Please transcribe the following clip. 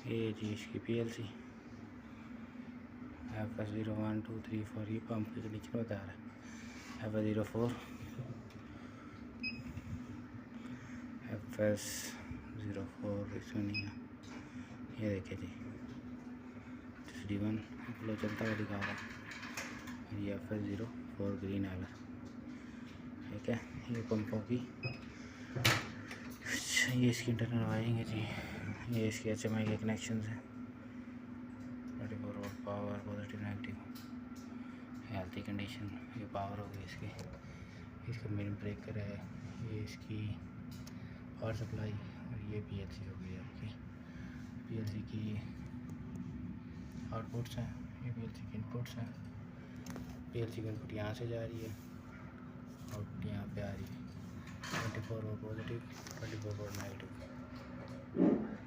ये जी इसकी PLC FS0123 ये पंप की कंडीशन बता रहा है। FS04 इसमें नहीं है। ये देखिए जी SD1 फ्लो चलता हुआ दिखा रहा है। ये FS04 ग्रीन वाला, ठीक है। ये पंपों की ये इसकी इंटरनल वायरिंग है जी। ये इसके HMI के कनेक्शन है। 24 volt power, positive negative, healthy condition. ये पावर होगी इसकी। इसका मेन ब्रेकर है, ये इसकी पावर सप्लाई, और ये PLC होगी आपकी। PLC की आउटपुट्स हैं, ये PLC की इनपुट्स हैं। PLC की इनपुट यहाँ से जा रही है, आउटपुट यहाँ पे आ रही है। 24 वोल्ट पॉजिटिव, 24 वोल्ट नेगेटिव।